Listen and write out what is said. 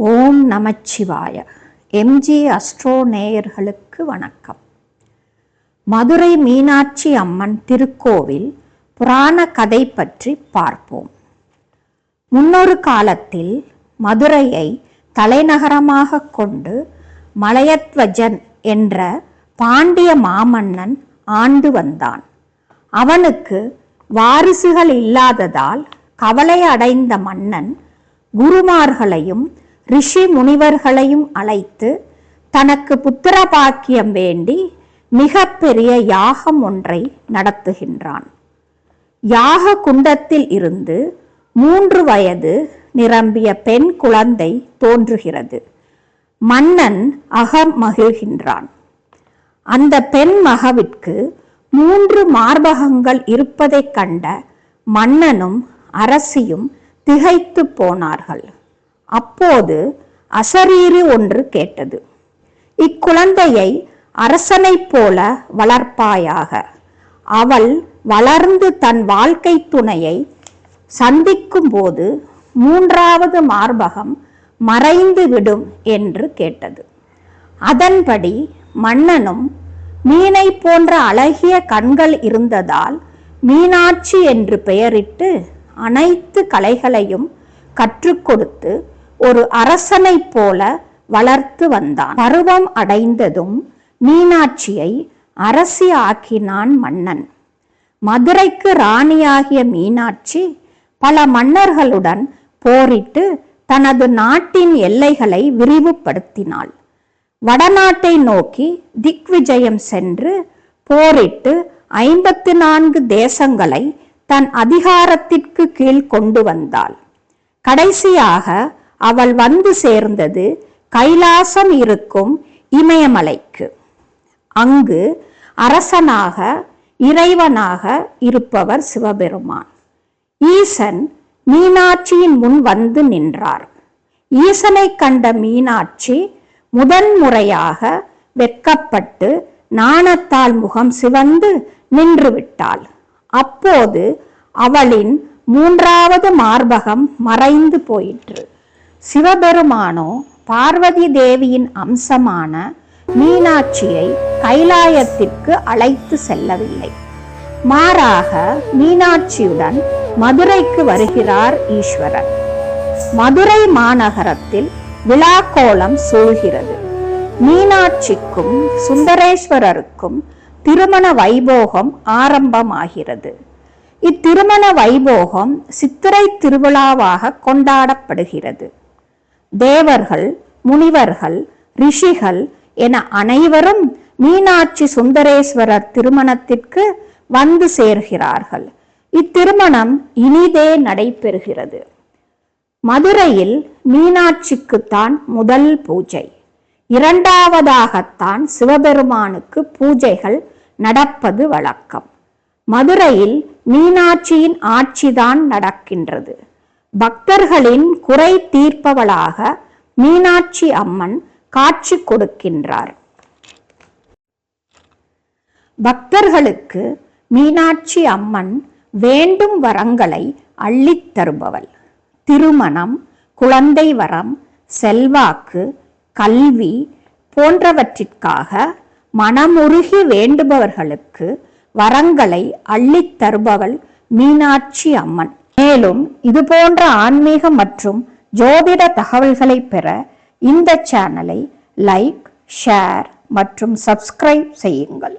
ஓம் நமச்சிவாய. MG astro நேயர்களுக்கு வணக்கம். மதுரை மீனாட்சி அம்மன் திருக்கோவில் புராண கதை பற்றி பார்ப்போம். முன்னொரு காலத்தில் மதுரையை தலைநகரமாக கொண்டு மலையத்வஜன் என்ற பாண்டிய மாமன்னன் ஆண்டு வந்தான். அவனுக்கு வாரிசுகள் இல்லாததால் கவலை அடைந்த மன்னன் குருமார்களையும் ரிஷி முனிவர்களையும் அழைத்து தனக்கு புத்திர பாக்கியம் வேண்டி மிக பெரிய யாகம் ஒன்றை நடத்துகின்றான். யாக குண்டத்தில் இருந்து 3 வயது நிரம்பிய பெண் குழந்தை தோன்றுகிறது. மன்னன் அகம் மகிழ்கின்றான். அந்த பெண் மகவிற்கு 3 மார்பகங்கள் இருப்பதைக் கண்ட மன்னனும் அரசியும் திகைத்து போனார்கள். அப்போது அசரீரி ஒன்று கேட்டது. இக்குழந்தையை அரசனைப் போல வளர்ப்பாயாக. அவள் வளர்ந்து தன் வாழ்க்கை துணையை சந்திக்கும் போது 3வது மார்பகம் மறைந்து விடும் என்று கேட்டது. அதன்படி மன்னனும் மீனை போன்ற அழகிய கண்கள் இருந்ததால் மீனாட்சி என்று பெயரிட்டு அனைத்து கலைகளையும் கற்றுக் கொடுத்து ஒரு அரசனைப் போல வளர்த்து வந்தான். பருவம் அடைந்ததும் மீனாட்சியை அரசி ஆக்கினான் மன்னன். மதுரைக்கு ராணியாகிய மீனாட்சி பல மன்னர்களுடன் போரிட்டு தனது நாட்டின் எல்லைகளை விரிவுபடுத்தினாள். வடநாட்டை நோக்கி திக்விஜயம் சென்று போரிட்டு 54 தேசங்களை தன் அதிகாரத்திற்கு கீழ் கொண்டு வந்தாள். கடைசியாக அவள் வந்து சேர்ந்தது கைலாசம் இருக்கும் இமயமலைக்கு. அங்கு அரசனாக இறைவனாக இருப்பவர் சிவபெருமான். ஈசன் மீனாட்சியின் முன் வந்து நின்றார். ஈசனை கண்ட மீனாட்சி முதன்முறையாக வெட்கப்பட்டு நாணத்தால் முகம் சிவந்து நின்று விட்டாள். அப்போது அவளின் 3வது மார்பகம் மறைந்து போயிற்று. சிவபெருமானோ பார்வதி தேவியின் அம்சமான மீனாட்சியை கைலாயத்திற்கு அழைத்து செல்லவில்லை. மாறாக மீனாட்சியுடன் மதுரைக்கு வருகிறார் ஈஸ்வரன். மதுரை மாநகரத்தில் விழாக்கோலம் சூழ்கிறது. மீனாட்சிக்கும் சுந்தரேஸ்வரருக்கும் திருமண வைபோகம் ஆரம்பமாகிறது. இத்திருமண வைபோகம் சித்திரை திருவிழாவாக கொண்டாடப்படுகிறது. தேவர்கள், முனிவர்கள், ரிஷிகள் என அனைவரும் மீனாட்சி சுந்தரேஸ்வரர் திருமணத்திற்கு வந்து சேர்கிறார்கள். இத்திருமணம் இனிதே நடைபெறுகிறது. மதுரையில் மீனாட்சிக்குத்தான் முதல் பூஜை. 2வதாகத்தான் சிவபெருமானுக்கு பூஜைகள் நடப்பது வழக்கம். மதுரையில் மீனாட்சியின் ஆட்சிதான் நடக்கின்றது. பக்தர்களின் குறை தீர்ப்பவளாக மீனாட்சி அம்மன் காட்சி கொடுக்கின்றார். பக்தர்களுக்கு மீனாட்சி அம்மன் வேண்டும் வரங்களை அள்ளித் தருபவள். திருமணம், குழந்தை வரம், செல்வாக்கு, கல்வி போன்றவற்றிற்காக மனமுருகி வேண்டுபவர்களுக்கு வரங்களை அள்ளித் தருபவள் மீனாட்சி அம்மன். மேலும் இது போன்ற ஆன்மீக மற்றும் ஜோதிட தகவல்களை பெற இந்த சேனலை லைக், ஷேர் மற்றும் சப்ஸ்கிரைப் செய்யுங்கள்.